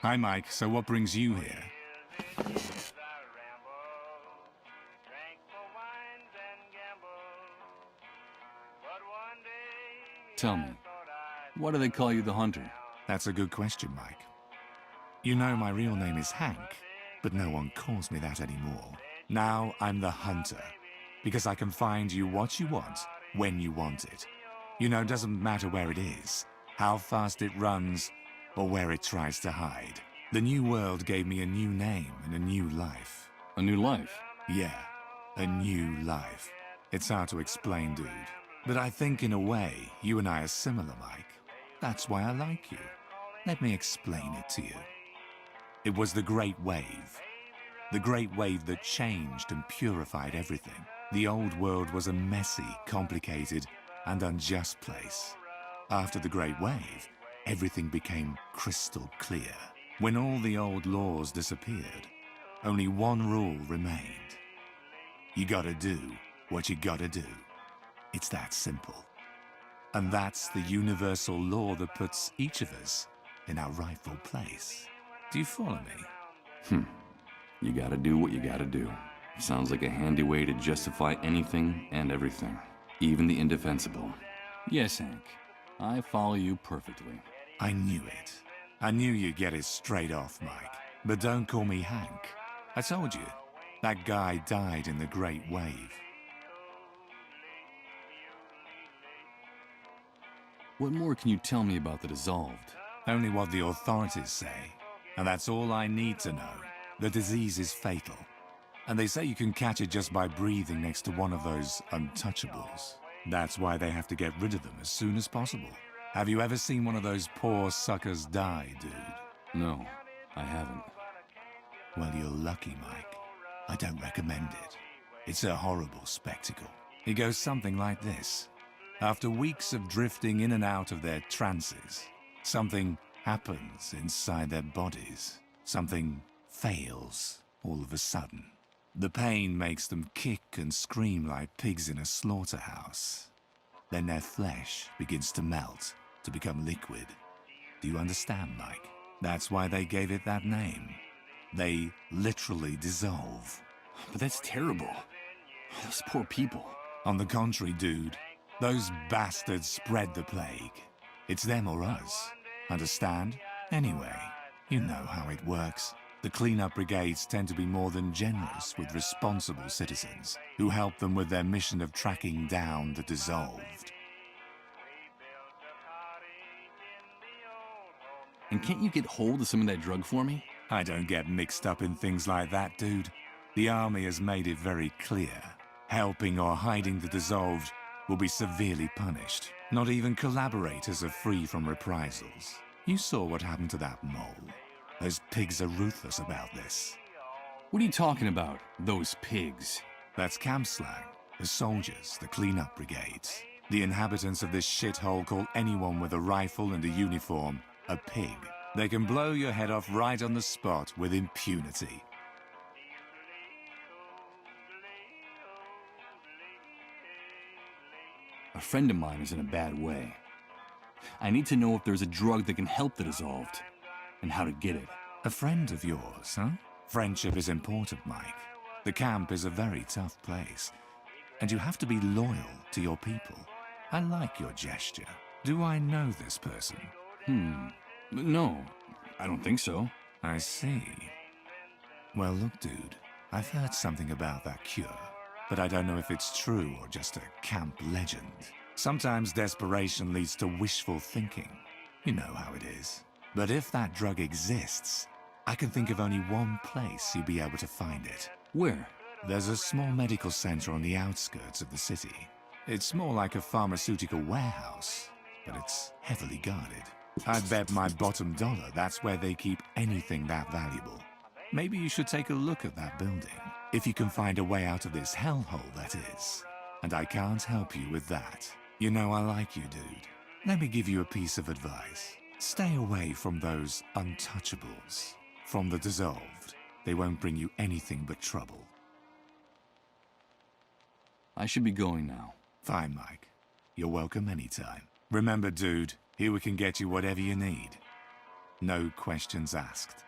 Hi, Mike. So what brings you here? Tell me, why do they call you the Hunter? That's a good question, Mike. You know my real name is Hank, but no one calls me that anymore. Now I'm the Hunter, because I can find you what you want, when you want it. You know, it doesn't matter where it is, how fast it runs, or where it tries to hide. The new world gave me a new name and a new life. A new life? Yeah, a new life. It's hard to explain, dude. But I think in a way, you and I are similar, Mike. That's why I like you. Let me explain it to you. It was the Great Wave. The Great Wave that changed and purified everything. The old world was a messy, complicated, and unjust place. After the Great Wave, everything became crystal clear. When all the old laws disappeared, only one rule remained. You gotta do what you gotta do. It's that simple. And that's the universal law that puts each of us in our rightful place. Do you follow me? You gotta do what you gotta do. Sounds like a handy way to justify anything and everything, even the indefensible. Yes, Hank. I follow you perfectly. I knew it. I knew you'd get it straight off, Mike. But don't call me Hank. I told you, that guy died in the Great Wave. What more can you tell me about the Dissolved? Only what the authorities say. And that's all I need to know. The disease is fatal. And they say you can catch it just by breathing next to one of those untouchables. That's why they have to get rid of them as soon as possible. Have you ever seen one of those poor suckers die, dude? No, I haven't. Well, you're lucky, Mike. I don't recommend it. It's a horrible spectacle. It goes something like this. After weeks of drifting in and out of their trances, something happens inside their bodies. Something fails all of a sudden. The pain makes them kick and scream like pigs in a slaughterhouse. Then their flesh begins to melt, to become liquid. Do you understand, Mike? That's why they gave it that name. They literally dissolve. But that's terrible. Those poor people. On the contrary, dude, those bastards spread the plague. It's them or us. Understand? Anyway, you know how it works. The cleanup brigades tend to be more than generous with responsible citizens who help them with their mission of tracking down the dissolved. And can't you get hold of some of that drug for me? I don't get mixed up in things like that, dude. The army has made it very clear. Helping or hiding the dissolved will be severely punished. Not even collaborators are free from reprisals. You saw what happened to that mole. Those pigs are ruthless about this. What are you talking about, those pigs? That's camp slang. The soldiers, the cleanup brigades. The inhabitants of this shithole call anyone with a rifle and a uniform a pig. They can blow your head off right on the spot with impunity. A friend of mine is in a bad way. I need to know if there's a drug that can help the dissolved, and how to get it. A friend of yours, huh? Friendship is important, Mike. The camp is a very tough place, and you have to be loyal to your people. I like your gesture. Do I know this person? No, I don't think so. I see. Well, look, dude, I've heard something about that cure, but I don't know if it's true or just a camp legend. Sometimes desperation leads to wishful thinking. You know how it is. But if that drug exists, I can think of only one place you'd be able to find it. Where? There's a small medical center on the outskirts of the city. It's more like a pharmaceutical warehouse, but it's heavily guarded. I'd bet my bottom dollar that's where they keep anything that valuable. Maybe you should take a look at that building, if you can find a way out of this hellhole, that is. And I can't help you with that. You know I like you, dude. Let me give you a piece of advice. Stay away from those untouchables. From the dissolved. They won't bring you anything but trouble. I should be going now. Fine, Mike. You're welcome anytime. Remember, dude, here we can get you whatever you need. No questions asked.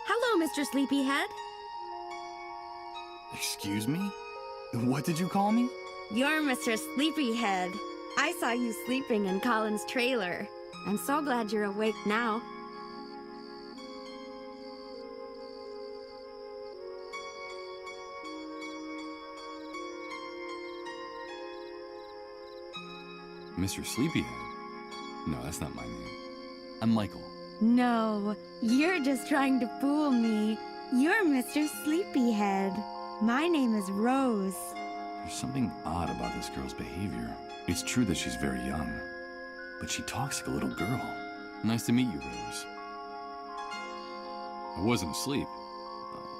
Hello, Mr. Sleepyhead. Excuse me? What did you call me? You're Mr. Sleepyhead. I saw you sleeping in Colin's trailer. I'm so glad you're awake now. Mr. Sleepyhead? No, that's not my name. I'm Michael. No, you're just trying to fool me. You're Mr. Sleepyhead. My name is Rose. There's something odd about this girl's behavior. It's true that she's very young, but she talks like a little girl. Nice to meet you, Rose. I wasn't asleep.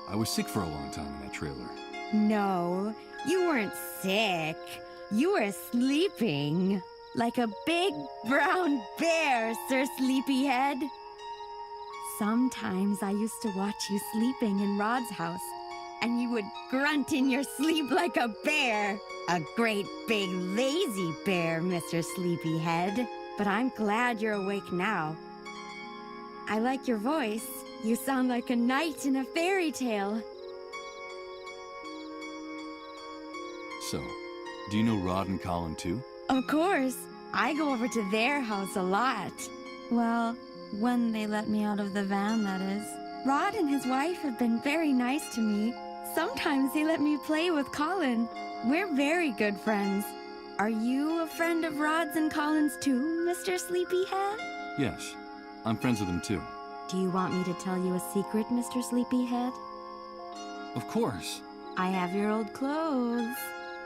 I was sick for a long time in that trailer. No, you weren't sick. You were sleeping. Like a big brown bear, Sir Sleepyhead. Sometimes I used to watch you sleeping in Rod's house, and you would grunt in your sleep like a bear. A great big lazy bear, Mr. Sleepyhead. But I'm glad you're awake now. I like your voice. You sound like a knight in a fairy tale. So, do you know Rod and Colin too? Of course. I go over to their house a lot. Well, when they let me out of the van, that is. Rod and his wife have been very nice to me. Sometimes they let me play with Colin. We're very good friends. Are you a friend of Rod's and Colin's too, Mr. Sleepyhead? Yes, I'm friends with them too. Do you want me to tell you a secret, Mr. Sleepyhead? Of course. I have your old clothes.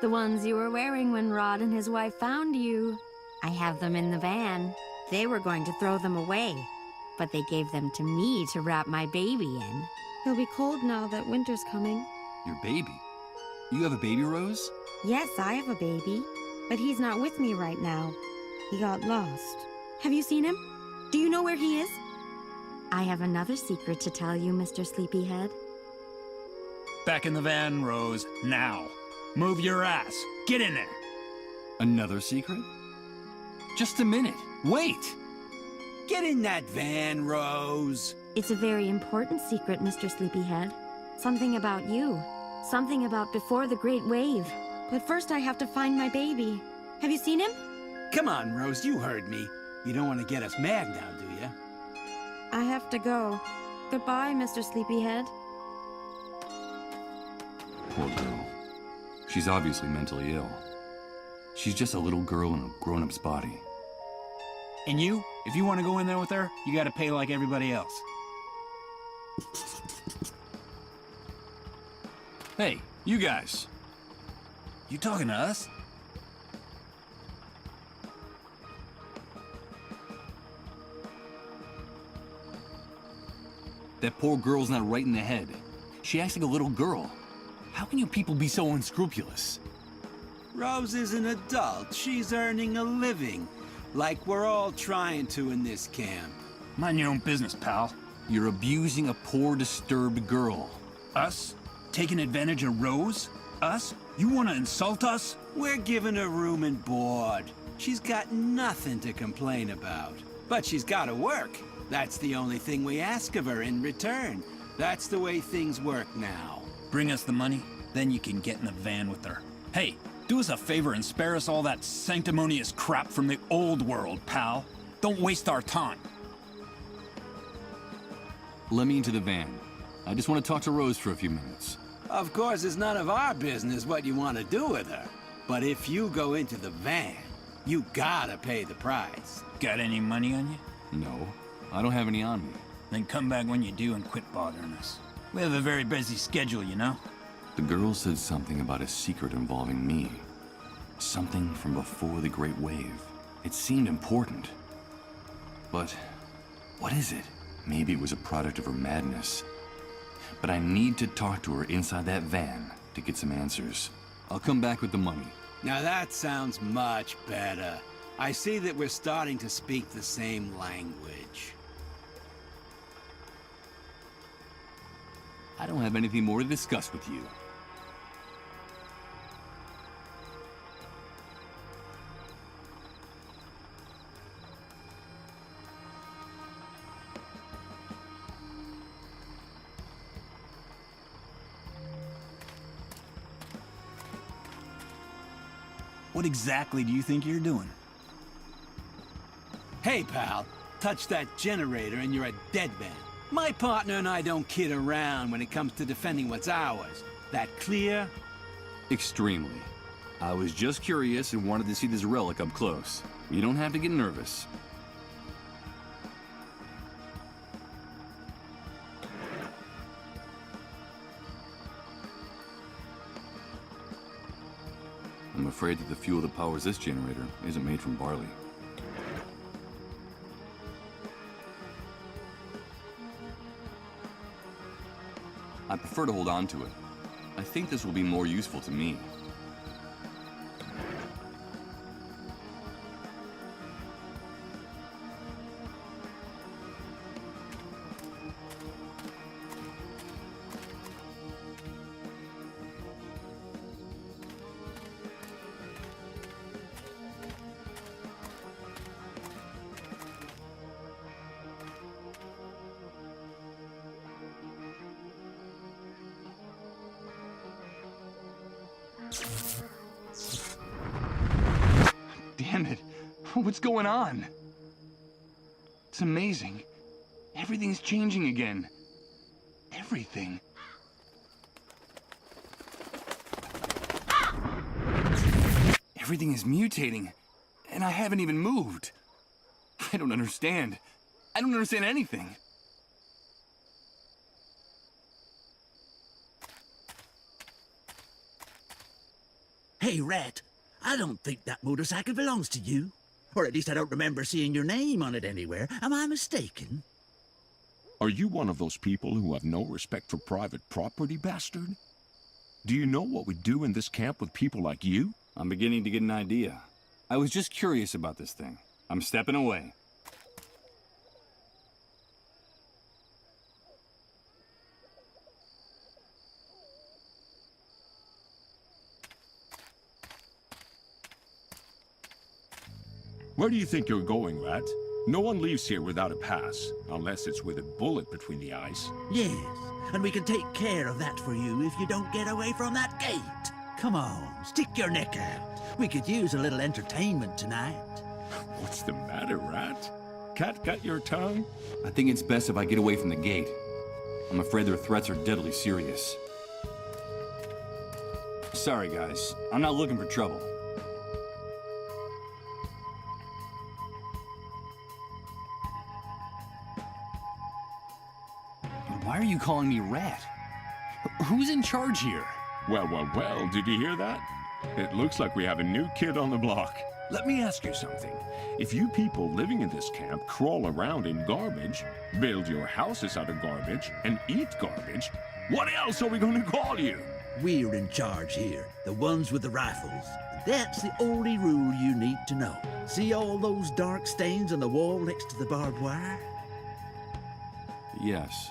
The ones you were wearing when Rod and his wife found you. I have them in the van. They were going to throw them away, but they gave them to me to wrap my baby in. He'll be cold now that winter's coming. Your baby? You have a baby, Rose? Yes, I have a baby, but he's not with me right now. He got lost. Have you seen him? Do you know where he is? I have another secret to tell you, Mr. Sleepyhead. Back in the van, Rose, now. Move your ass. Get in there. Another secret? Just a minute. Wait! Get in that van, Rose. It's a very important secret, Mr. Sleepyhead. Something about you. Something about before the Great Wave. But first I have to find my baby. Have you seen him? Come on, Rose, you heard me. You don't want to get us mad now, do you? I have to go. Goodbye, Mr. Sleepyhead. Poor girl. She's obviously mentally ill. She's just a little girl in a grown-up's body. And you, if you want to go in there with her, you gotta pay like everybody else. Hey, you guys. You talking to us? That poor girl's not right in the head. She acts like a little girl. How can you people be so unscrupulous? Rose is an adult. She's earning a living. Like we're all trying to in this camp. Mind your own business, pal. You're abusing a poor, disturbed girl. Us? Taking advantage of Rose? Us? You want to insult us? We're giving her room and board. She's got nothing to complain about. But she's gotta work. That's the only thing we ask of her in return. That's the way things work now. Bring us the money, then you can get in the van with her. Hey, do us a favor and spare us all that sanctimonious crap from the old world, pal. Don't waste our time. Let me into the van. I just want to talk to Rose for a few minutes. Of course, it's none of our business what you want to do with her. But if you go into the van, you gotta pay the price. Got any money on you? No, I don't have any on me. Then come back when you do and quit bothering us. We have a very busy schedule, you know? The girl said something about a secret involving me. Something from before the Great Wave. It seemed important. But what is it? Maybe it was a product of her madness. But I need to talk to her inside that van to get some answers. I'll come back with the money. Now that sounds much better. I see that we're starting to speak the same language. I don't have anything more to discuss with you. What exactly do you think you're doing? Hey, pal, touch that generator and you're a dead man. My partner and I don't kid around when it comes to defending what's ours. That clear? Extremely. I was just curious and wanted to see this relic up close. You don't have to get nervous. I'm afraid that the fuel that powers this generator isn't made from barley. I prefer to hold on to it. I think this will be more useful to me. Damn it! What's going on? It's amazing. Everything's changing again. Everything. Everything is mutating, and I haven't even moved. I don't understand. I don't understand anything. Hey, Rat, I don't think that motorcycle belongs to you. Or at least I don't remember seeing your name on it anywhere. Am I mistaken? Are you one of those people who have no respect for private property, bastard? Do you know what we do in this camp with people like you? I'm beginning to get an idea. I was just curious about this thing. I'm stepping away. Where do you think you're going, Rat? No one leaves here without a pass, unless it's with a bullet between the eyes. Yes, and we can take care of that for you if you don't get away from that gate. Come on, stick your neck out. We could use a little entertainment tonight. What's the matter, Rat? Cat got your tongue? I think it's best if I get away from the gate. I'm afraid their threats are deadly serious. Sorry, guys. I'm not looking for trouble. Why are you calling me Rat? Who's in charge here? Well, well, well, did you hear that? It looks like we have a new kid on the block. Let me ask you something. If you people living in this camp crawl around in garbage, build your houses out of garbage, and eat garbage, what else are we going to call you? We're in charge here, the ones with the rifles. That's the only rule you need to know. See all those dark stains on the wall next to the barbed wire? Yes,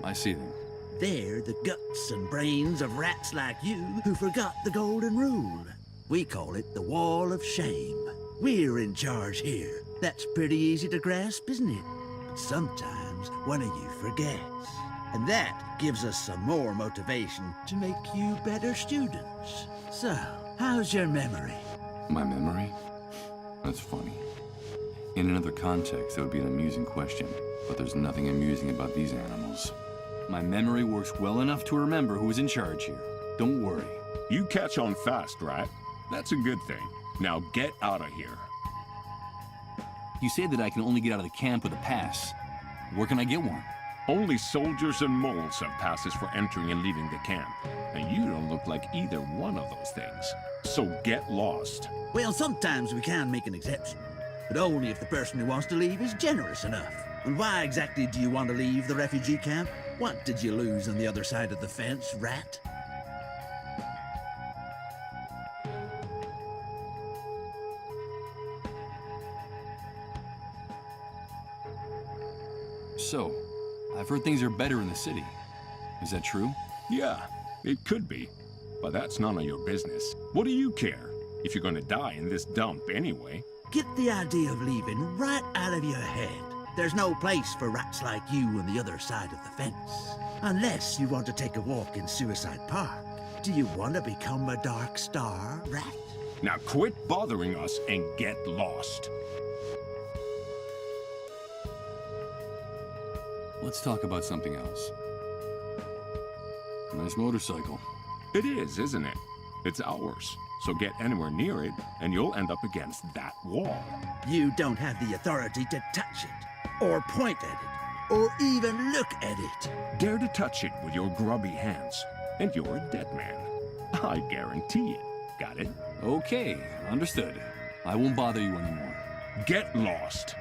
I see them. They're the guts and brains of rats like you who forgot the golden rule. We call it the Wall of Shame. We're in charge here. That's pretty easy to grasp, isn't it? But sometimes one of you forgets. And that gives us some more motivation to make you better students. So, how's your memory? My memory? That's funny. In another context, that would be an amusing question, but there's nothing amusing about these animals. My memory works well enough to remember who's in charge here. Don't worry. You catch on fast, right? That's a good thing. Now get out of here. You say that I can only get out of the camp with a pass. Where can I get one? Only soldiers and moles have passes for entering and leaving the camp. And you don't look like either one of those things. So get lost. Well, sometimes we can make an exception, but only if the person who wants to leave is generous enough. And why exactly do you want to leave the refugee camp? What did you lose on the other side of the fence, rat? So, I've heard things are better in the city. Is that true? Yeah, it could be. But that's none of your business. What do you care? If you're gonna die in this dump anyway. Get the idea of leaving right out of your head. There's no place for rats like you on the other side of the fence. Unless you want to take a walk in Suicide Park. Do you want to become a Dark Star, rat? Now quit bothering us and get lost. Let's talk about something else. Nice motorcycle. It is, isn't it? It's ours. So get anywhere near it, and you'll end up against that wall. You don't have the authority to touch it, or point at it, or even look at it. Dare to touch it with your grubby hands, and you're a dead man. I guarantee it. Got it? Okay, understood. I won't bother you anymore. Get lost.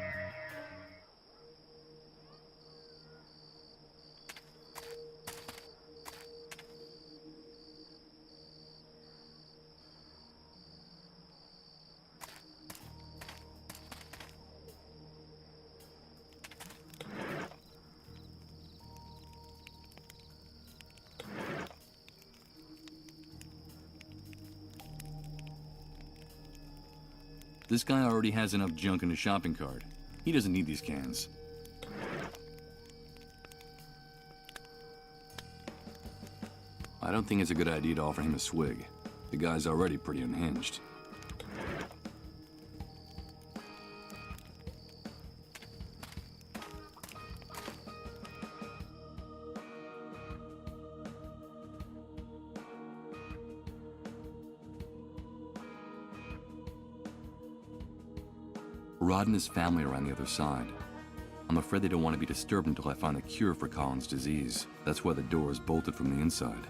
This guy already has enough junk in his shopping cart. He doesn't need these cans. I don't think it's a good idea to offer him a swig. The guy's already pretty unhinged. Rod and his family are on the other side. I'm afraid they don't want to be disturbed until I find a cure for Colin's disease. That's why the door is bolted from the inside.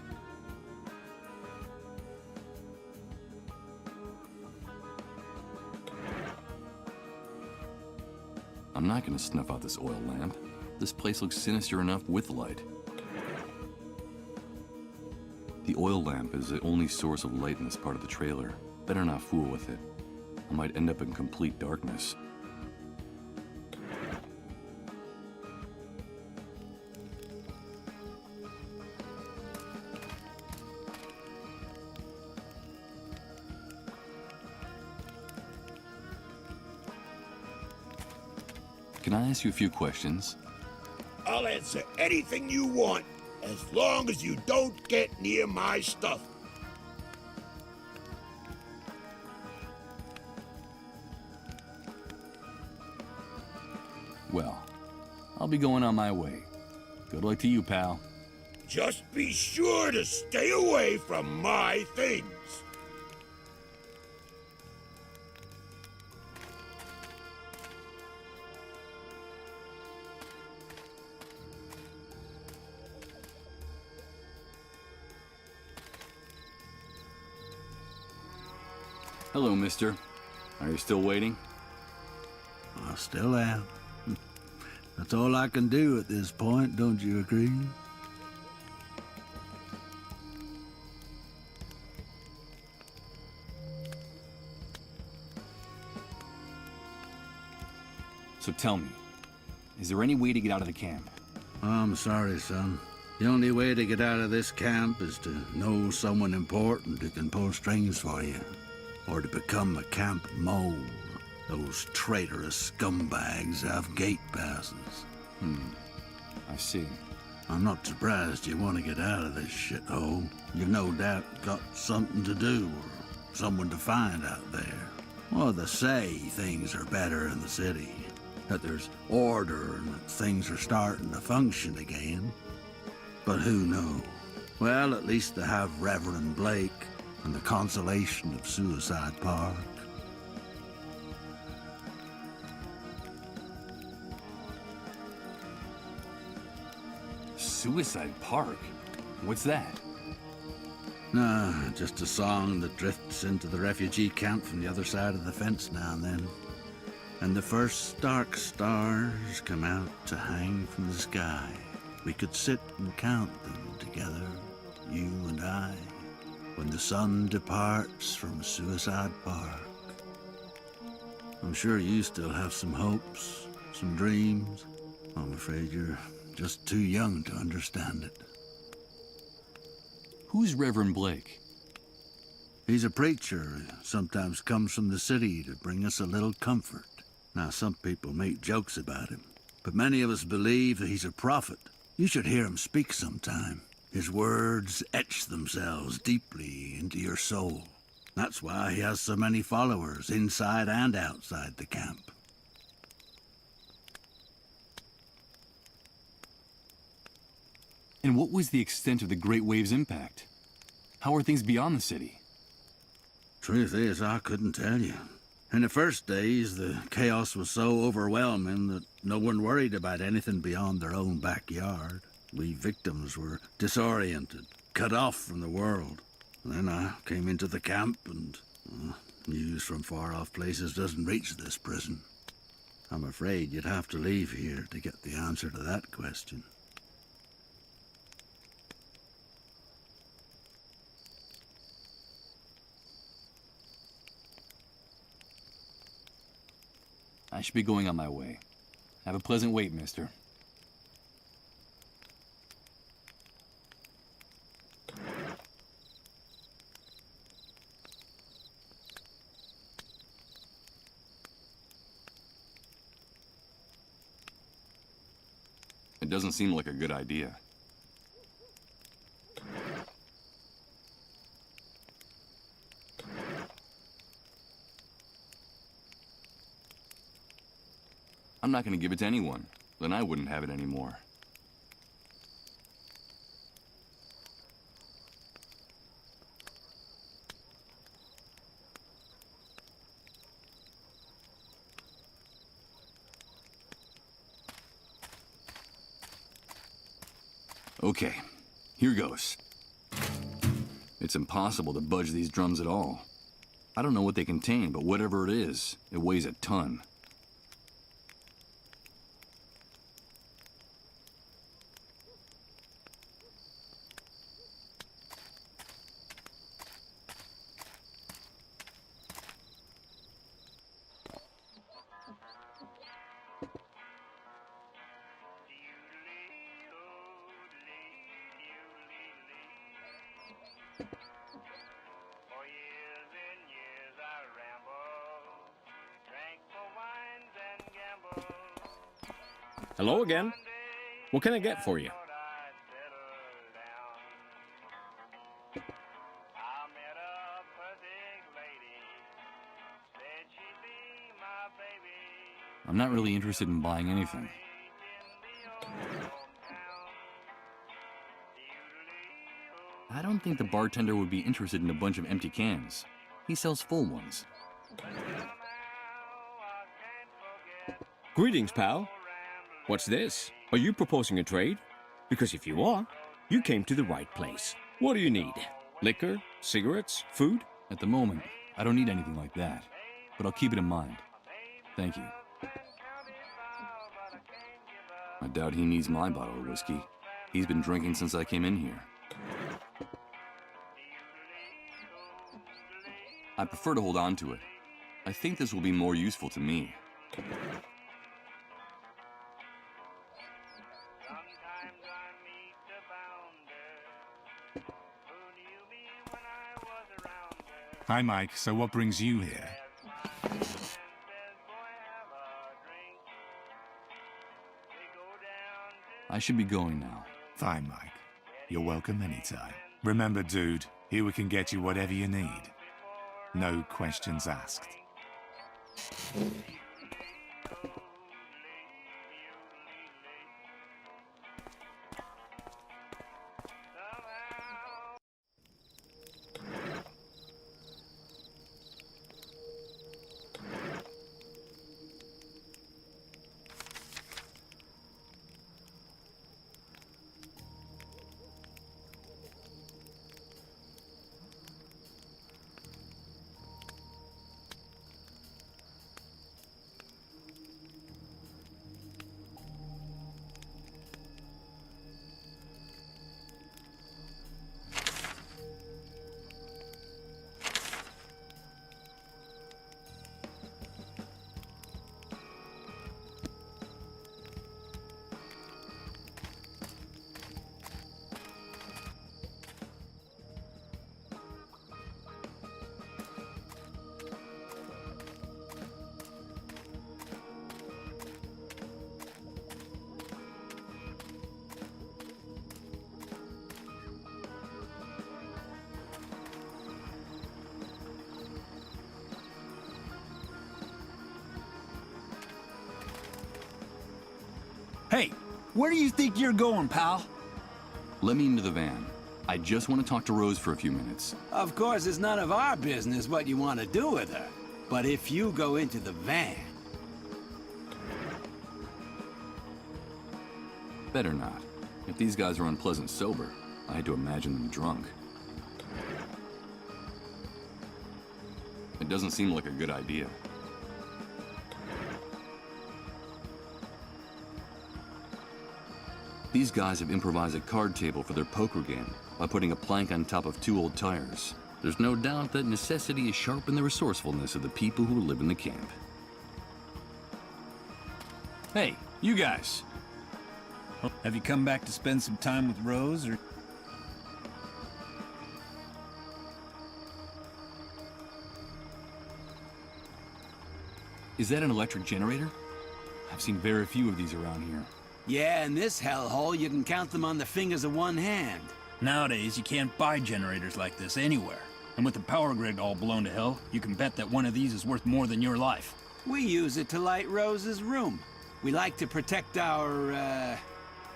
I'm not going to snuff out this oil lamp. This place looks sinister enough with light. The oil lamp is the only source of light in this part of the trailer. Better not fool with it. I might end up in complete darkness. Can I ask you a few questions? I'll answer anything you want, as long as you don't get near my stuff. Well, I'll be going on my way. Good luck to you, pal. Just be sure to stay away from my things. Hello, mister. Are you still waiting? I still am. That's all I can do at this point, don't you agree? So tell me, is there any way to get out of the camp? I'm sorry, son. The only way to get out of this camp is to know someone important who can pull strings for you. Or to become a camp mole. Those traitorous scumbags have gate passes. I see. I'm not surprised you want to get out of this shithole. You've no doubt got something to do or someone to find out there. Well, they say things are better in the city. That there's order and that things are starting to function again. but who knows? Well, at least they have Reverend Blake and the consolation of Suicide Park. Suicide Park? What's that? Nah, just a song that drifts into the refugee camp from the other side of the fence now and then. And the first dark stars come out to hang from the sky. We could sit and count them together, you and I, when the sun departs from Suicide Park. I'm sure you still have some hopes, some dreams. I'm afraid you're just too young to understand it. Who's Reverend Blake? He's a preacher who sometimes comes from the city to bring us a little comfort. Now, some people make jokes about him, but many of us believe that he's a prophet. You should hear him speak sometime. His words etch themselves deeply into your soul. That's why he has so many followers inside and outside the camp. And what was the extent of the Great Wave's impact? How are things beyond the city? Truth is, I couldn't tell you. In the first days, the chaos was so overwhelming that no one worried about anything beyond their own backyard. We victims were disoriented, cut off from the world. Then I came into the camp and news from far-off places doesn't reach this prison. I'm afraid you'd have to leave here to get the answer to that question. I should be going on my way. Have a pleasant wait, mister. It doesn't seem like a good idea. I'm not going to give it to anyone. Then I wouldn't have it anymore. Okay, here goes. It's impossible to budge these drums at all. I don't know what they contain, but whatever it is, it weighs a ton. Hello again. What can I get for you? I'm not really interested in buying anything. I don't think the bartender would be interested in a bunch of empty cans. He sells full ones. Greetings, pal. What's this? Are you proposing a trade? Because if you are, you came to the right place. What do you need? Liquor? Cigarettes? Food? At the moment, I don't need anything like that, but I'll keep it in mind. Thank you. I doubt he needs my bottle of whiskey. He's been drinking since I came in here. I prefer to hold on to it. I think this will be more useful to me. Hi, Mike. So what brings you here? I should be going now. Fine, Mike. You're welcome anytime. Remember, dude, here we can get you whatever you need. No questions asked. Hey, where do you think you're going, pal? Let me into the van. I just want to talk to Rose for a few minutes. Of course, it's none of our business what you want to do with her. But if you go into the van... Better not. If these guys are unpleasant sober, I had to imagine them drunk. It doesn't seem like a good idea. These guys have improvised a card table for their poker game by putting a plank on top of 2 old tires. There's no doubt that necessity has sharpened the resourcefulness of the people who live in the camp. Hey, you guys. Have you come back to spend some time with Rose, or... Is that an electric generator? I've seen very few of these around here. Yeah, in this hellhole, you can count them on the fingers of one hand. Nowadays, you can't buy generators like this anywhere. And with the power grid all blown to hell, you can bet that one of these is worth more than your life. We use it to light Rose's room. We like to protect our,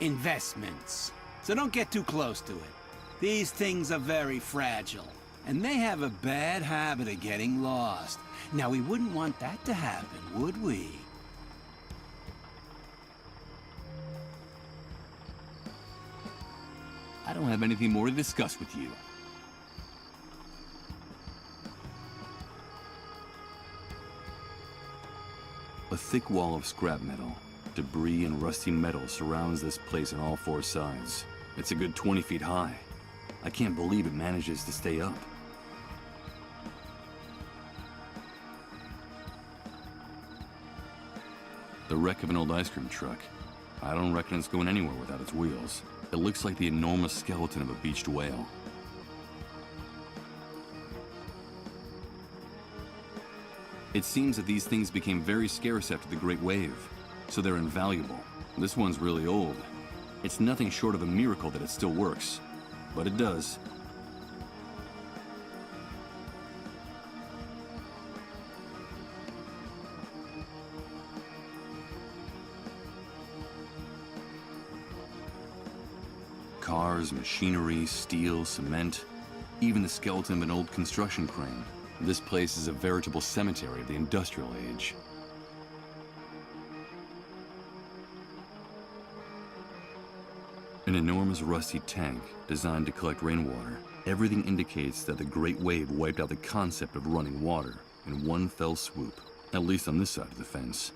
investments. So don't get too close to it. These things are very fragile, and they have a bad habit of getting lost. Now, we wouldn't want that to happen, would we? I don't have anything more to discuss with you. A thick wall of scrap metal, debris and rusty metal surrounds this place on all 4 sides. It's a good 20 feet high. I can't believe it manages to stay up. The wreck of an old ice cream truck. I don't reckon it's going anywhere without its wheels. It looks like the enormous skeleton of a beached whale. It seems that these things became very scarce after the Great Wave, so they're invaluable. This one's really old. It's nothing short of a miracle that it still works, but it does. Cars, machinery, steel, cement, even the skeleton of an old construction crane. This place is a veritable cemetery of the industrial age. An enormous rusty tank designed to collect rainwater. Everything indicates that the Great Wave wiped out the concept of running water in one fell swoop, at least on this side of the fence.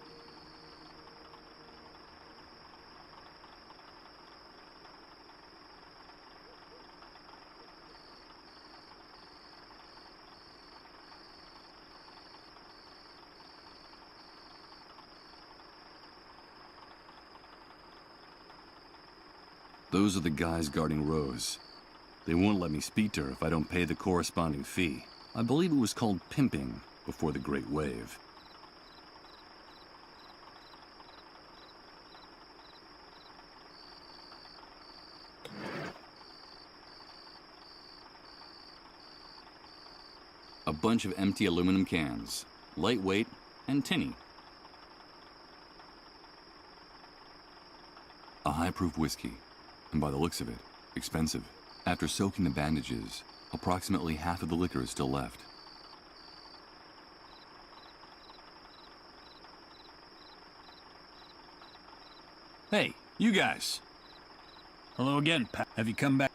Those are the guys guarding Rose. They won't let me speak to her if I don't pay the corresponding fee. I believe it was called pimping before the Great Wave. A bunch of empty aluminum cans, lightweight and tinny. A high-proof whiskey. And by the looks of it, expensive. After soaking the bandages, approximately half of the liquor is still left. Hey, you guys. Hello again, Pat. Have you come back?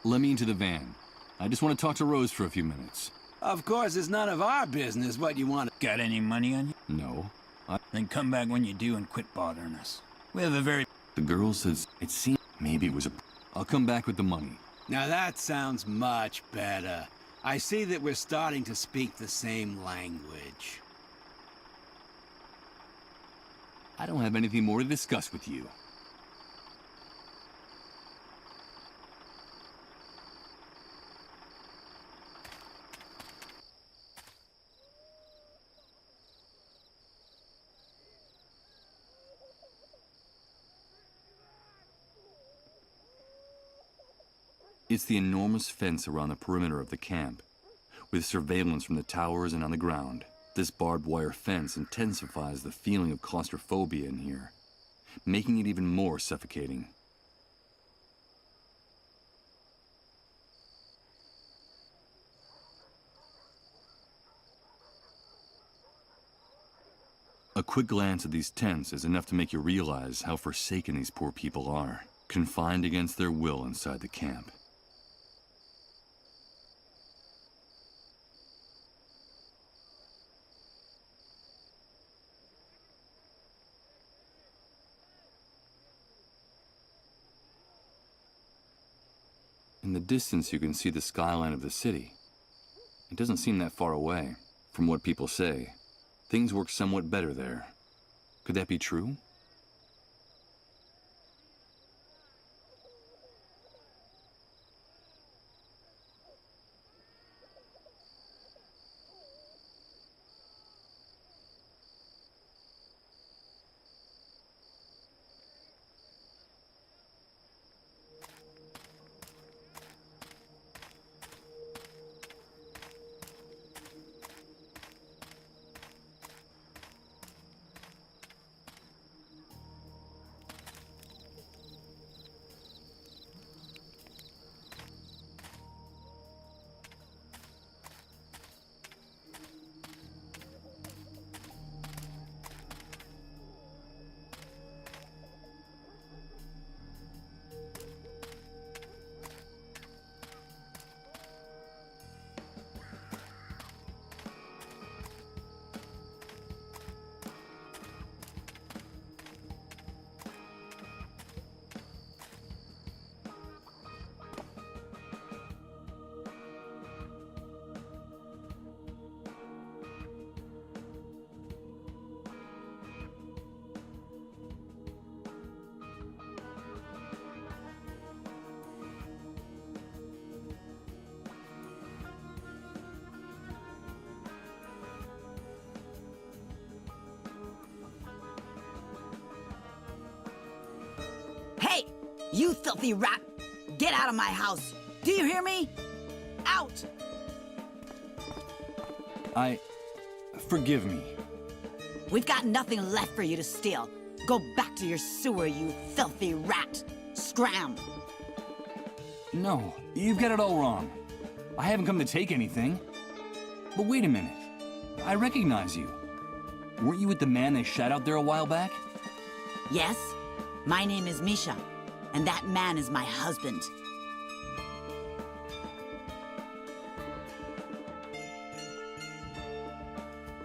Let me into the van. I just want to talk to Rose for a few minutes. Of course, it's none of our business what you want. Got any money on you? No. Then come back when you do and quit bothering us. We have a very... The girl says it seemed maybe it was a... I'll come back with the money. Now that sounds much better. I see that we're starting to speak the same language. I don't have anything more to discuss with you. It's the enormous fence around the perimeter of the camp, with surveillance from the towers and on the ground. This barbed wire fence intensifies the feeling of claustrophobia in here, making it even more suffocating. A quick glance at these tents is enough to make you realize how forsaken these poor people are, confined against their will inside the camp. In the distance, you can see the skyline of the city. It doesn't seem that far away. From what people say, things work somewhat better there. Could that be true? Hey, you filthy rat! Get out of my house! Do you hear me? Out! Forgive me. We've got nothing left for you to steal. Go back to your sewer, you filthy rat! Scram! No, you've got it all wrong. I haven't come to take anything. But wait a minute. I recognize you. Weren't you with the man they shot out there a while back? Yes, my name is Misha, and that man is my husband.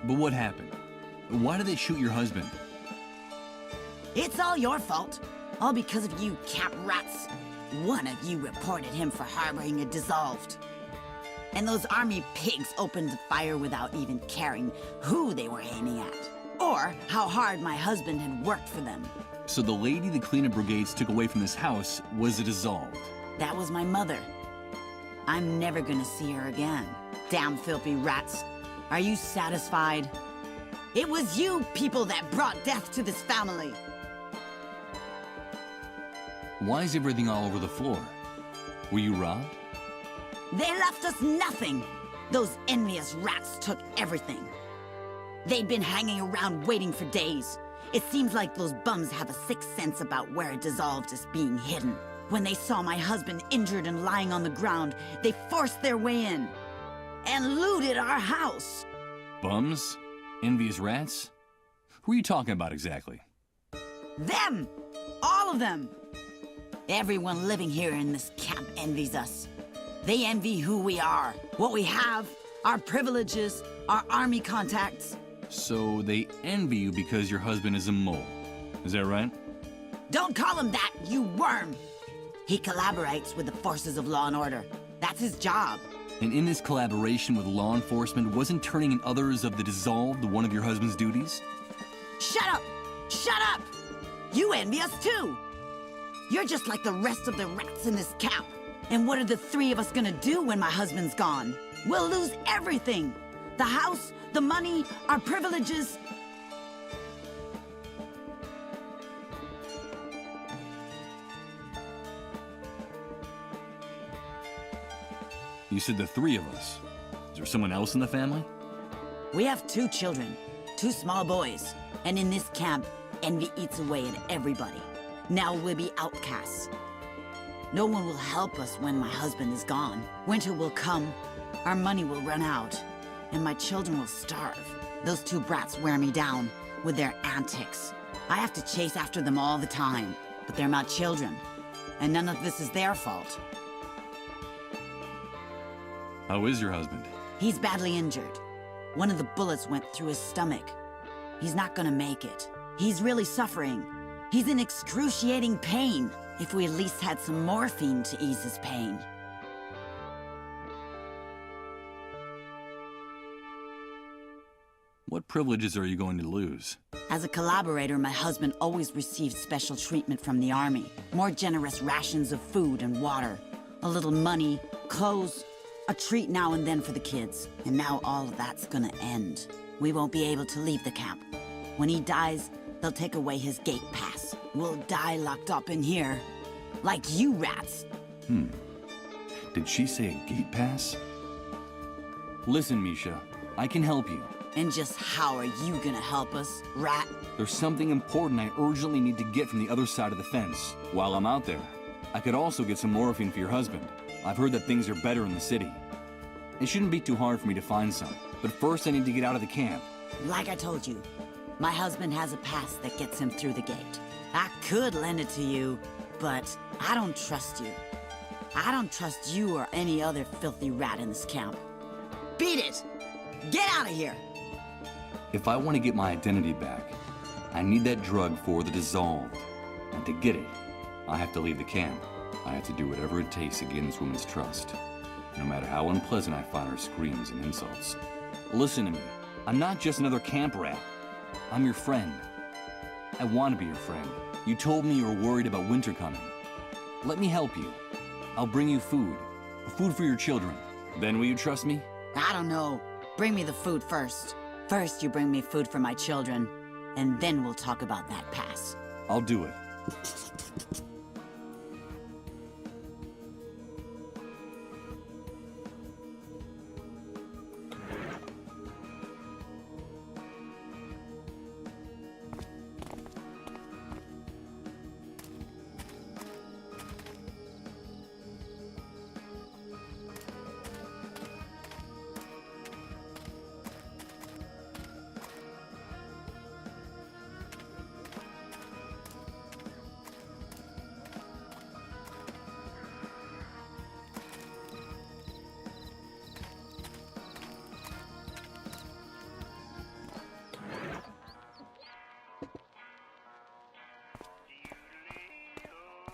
But what happened? Why did they shoot your husband? It's all your fault. All because of you camp rats. One of you reported him for harboring a dissolved. And those army pigs opened fire without even caring who they were aiming at, or how hard my husband had worked for them. So the lady the cleanup brigades took away from this house was a dissolved. That was my mother. I'm never gonna see her again. Damn filthy rats. Are you satisfied? It was you people that brought death to this family. Why is everything all over the floor? Were you robbed? They left us nothing. Those envious rats took everything. They'd been hanging around waiting for days. It seems like those bums have a sixth sense about where a dissolved is being hidden. When they saw my husband injured and lying on the ground, they forced their way in and looted our house. Bums? Envious rats? Who are you talking about exactly? Them! All of them! Everyone living here in this camp envies us. They envy who we are, what we have, our privileges, our army contacts. So they envy you because your husband is a mole. Is that right? Don't call him that, you worm! He collaborates with the forces of law and order. That's his job. And in this collaboration with law enforcement, wasn't turning in others of the dissolved one of your husband's duties? Shut up! Shut up! You envy us too! You're just like the rest of the rats in this camp. And what are the three of us gonna do when my husband's gone? We'll lose everything! The house, the money, our privileges. You said the three of us. Is there someone else in the family? We have 2 children, 2 small boys. And in this camp, envy eats away at everybody. Now we'll be outcasts. No one will help us when my husband is gone. Winter will come, our money will run out, and my children will starve. Those 2 brats wear me down with their antics. I have to chase after them all the time, but they're my children, and none of this is their fault. How is your husband? He's badly injured. One of the bullets went through his stomach. He's not gonna make it. He's really suffering. He's in excruciating pain. If we at least had some morphine to ease his pain. What privileges are you going to lose? As a collaborator, my husband always received special treatment from the army. More generous rations of food and water. A little money, clothes, a treat now and then for the kids. And now all of that's gonna end. We won't be able to leave the camp. When he dies, they'll take away his gate pass. We'll die locked up in here. Like you rats. Did she say a gate pass? Listen, Misha, I can help you. And just how are you gonna help us, rat? There's something important I urgently need to get from the other side of the fence. While I'm out there, I could also get some morphine for your husband. I've heard that things are better in the city. It shouldn't be too hard for me to find some, but first I need to get out of the camp. Like I told you, my husband has a pass that gets him through the gate. I could lend it to you, but I don't trust you. I don't trust you or any other filthy rat in this camp. Beat it! Get out of here! If I want to get my identity back, I need that drug for the dissolved. And to get it, I have to leave the camp. I have to do whatever it takes to gain this woman's trust, no matter how unpleasant I find her screams and insults. Listen to me. I'm not just another camp rat. I'm your friend. I want to be your friend. You told me you were worried about winter coming. Let me help you. I'll bring you food. Food for your children. Then will you trust me? I don't know. Bring me the food first. First you bring me food for my children, and then we'll talk about that pass. I'll do it.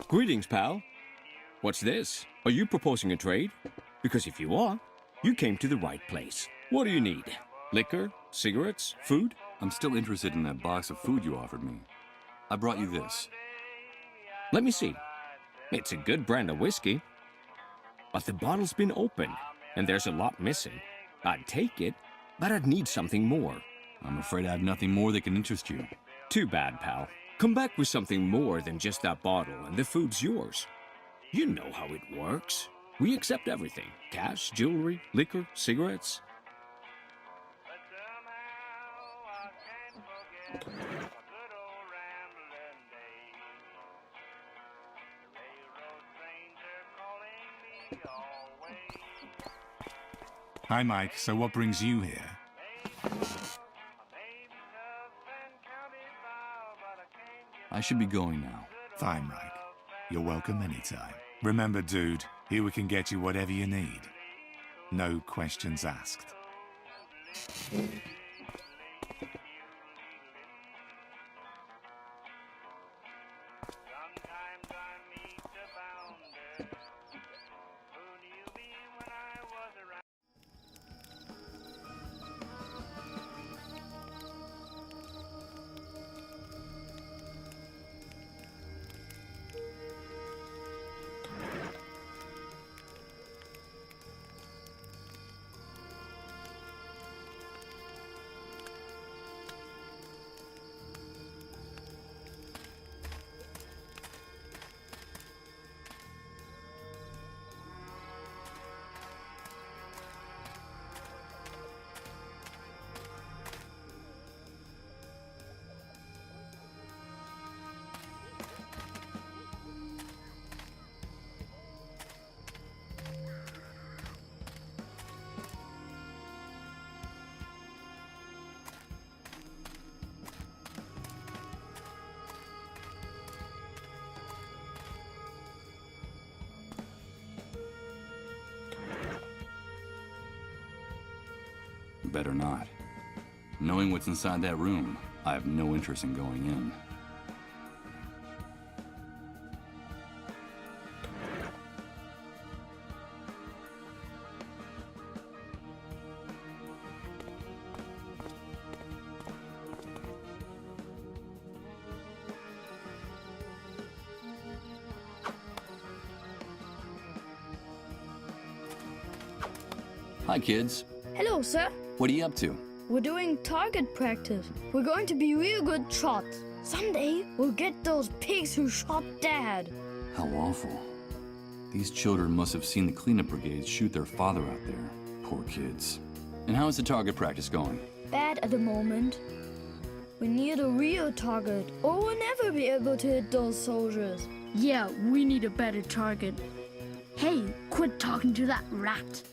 Greetings, pal. What's this? Are you proposing a trade? Because if you are, you came to the right place. What do you need? Liquor? Cigarettes? Food? I'm still interested in that box of food you offered me. I brought you this. Let me see. It's a good brand of whiskey. But the bottle's been opened, and there's a lot missing. I'd take it, but I'd need something more. I'm afraid I have nothing more that can interest you. Too bad, pal. Come back with something more than just that bottle, and the food's yours. You know how it works. We accept everything. Cash, jewelry, liquor, cigarettes. Hi, Mike. So what brings you here? I should be going now. Fine, Mike. You're welcome anytime. Remember, dude, here we can get you whatever you need. No questions asked. better not. Knowing what's inside that room, I have no interest in going in. Hi, kids. Hello, sir. What are you up to? We're doing target practice. We're going to be real good shots. Someday, we'll get those pigs who shot Dad. How awful. These children must have seen the cleanup brigades shoot their father out there. Poor kids. And how is the target practice going? Bad at the moment. We need a real target, or we'll never be able to hit those soldiers. Yeah, we need a better target. Hey, quit talking to that rat.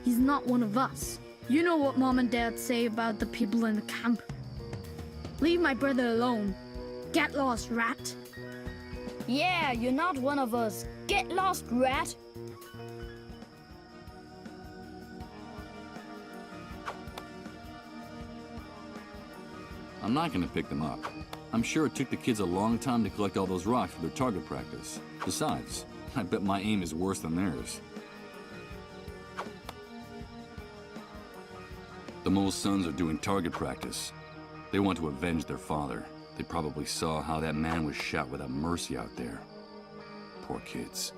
He's not one of us. You know what Mom and Dad say about the people in the camp. Leave my brother alone. Get lost, rat. Yeah, you're not one of us. Get lost, rat. I'm not gonna pick them up. I'm sure it took the kids a long time to collect all those rocks for their target practice. Besides, I bet my aim is worse than theirs. The Mole's sons are doing target practice. They want to avenge their father. They probably saw how that man was shot without mercy out there. Poor kids.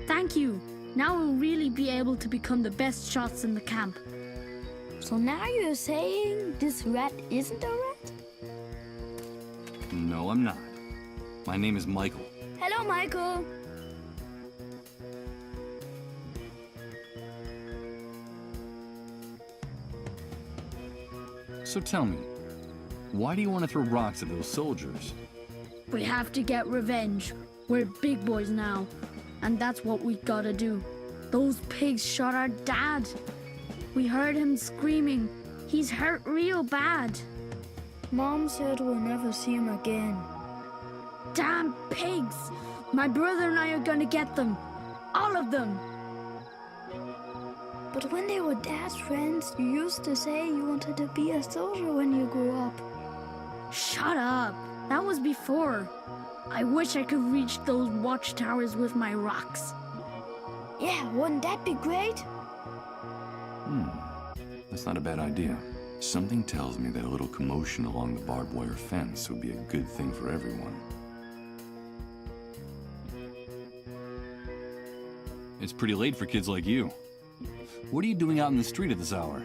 Thank you. Now we'll really be able to become the best shots in the camp. So now you're saying this rat isn't a rat? No, I'm not. My name is Michael. Hello, Michael. So tell me, why do you want to throw rocks at those soldiers? We have to get revenge. We're big boys now, and that's what we gotta do. Those pigs shot our dad. We heard him screaming. He's hurt real bad. Mom said we'll never see him again. Damn pigs! My brother and I are gonna get them. All of them. But when they were Dad's friends, you used to say you wanted to be a soldier when you grew up. Shut up. That was before. I wish I could reach those watchtowers with my rocks. Yeah, wouldn't that be great? That's not a bad idea. Something tells me that a little commotion along the barbed wire fence would be a good thing for everyone. It's pretty late for kids like you. What are you doing out in the street at this hour?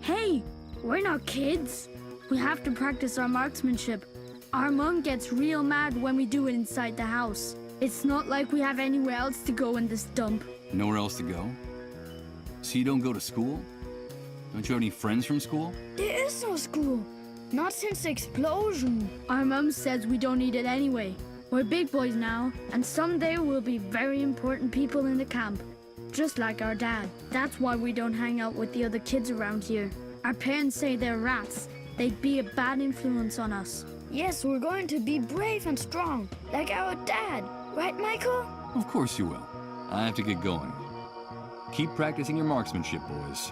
Hey, we're not kids. We have to practice our marksmanship. Our mom gets real mad when we do it inside the house. It's not like we have anywhere else to go in this dump. Nowhere else to go? So you don't go to school? Don't you have any friends from school? There is no school. Not since the explosion. Our mom says we don't need it anyway. We're big boys now, and someday we'll be very important people in the camp. Just like our dad. That's why we don't hang out with the other kids around here. Our parents say they're rats. They'd be a bad influence on us. Yes, we're going to be brave and strong, like our dad. Right, Michael? Of course you will. I have to get going. Keep practicing your marksmanship, boys.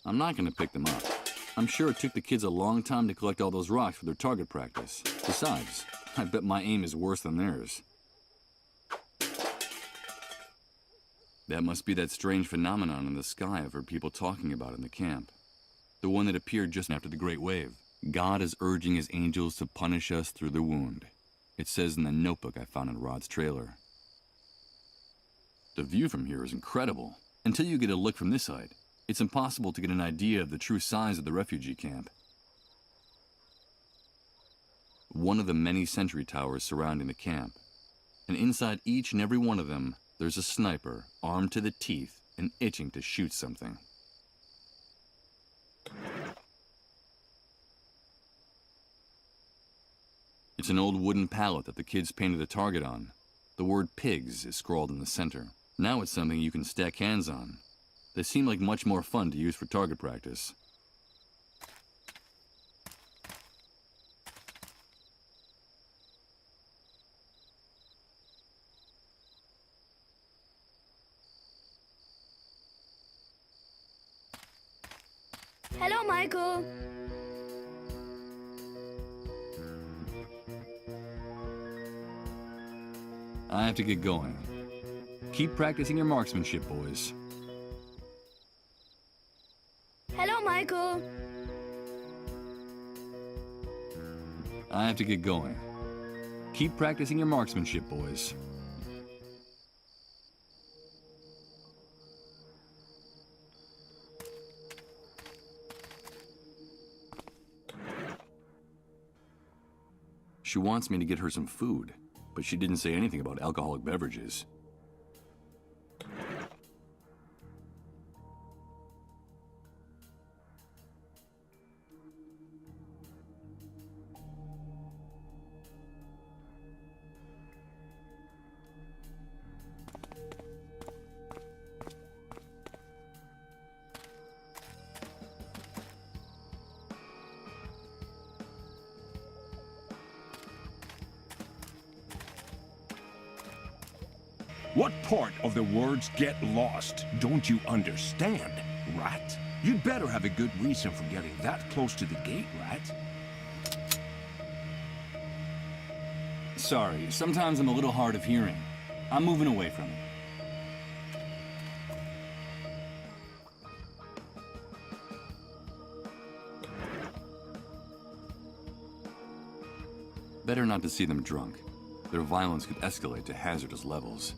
I'm not gonna pick them up. I'm sure it took the kids a long time to collect all those rocks for their target practice. Besides, I bet my aim is worse than theirs. That must be that strange phenomenon in the sky I've heard people talking about in the camp. The one that appeared just after the Great Wave. God is urging his angels to punish us through the wound. It says in the notebook I found in Rod's trailer. The view from here is incredible. Until you get a look from this side, it's impossible to get an idea of the true size of the refugee camp. One of the many sentry towers surrounding the camp, and inside each and every one of them, there's a sniper armed to the teeth and itching to shoot something. It's an old wooden pallet that the kids painted a target on. The word pigs is scrawled in the center. Now it's something you can stack hands on. They seem like much more fun to use for target practice. Hello, Michael. I have to get going. Keep practicing your marksmanship, boys. Hello, Michael. I have to get going. Keep practicing your marksmanship, boys. She wants me to get her some food, but she didn't say anything about alcoholic beverages. What part of the words get lost don't you understand, rat? You'd better have a good reason for getting that close to the gate, rat. Sorry, sometimes I'm a little hard of hearing. I'm moving away from it. Better not to see them drunk. Their violence could escalate to hazardous levels.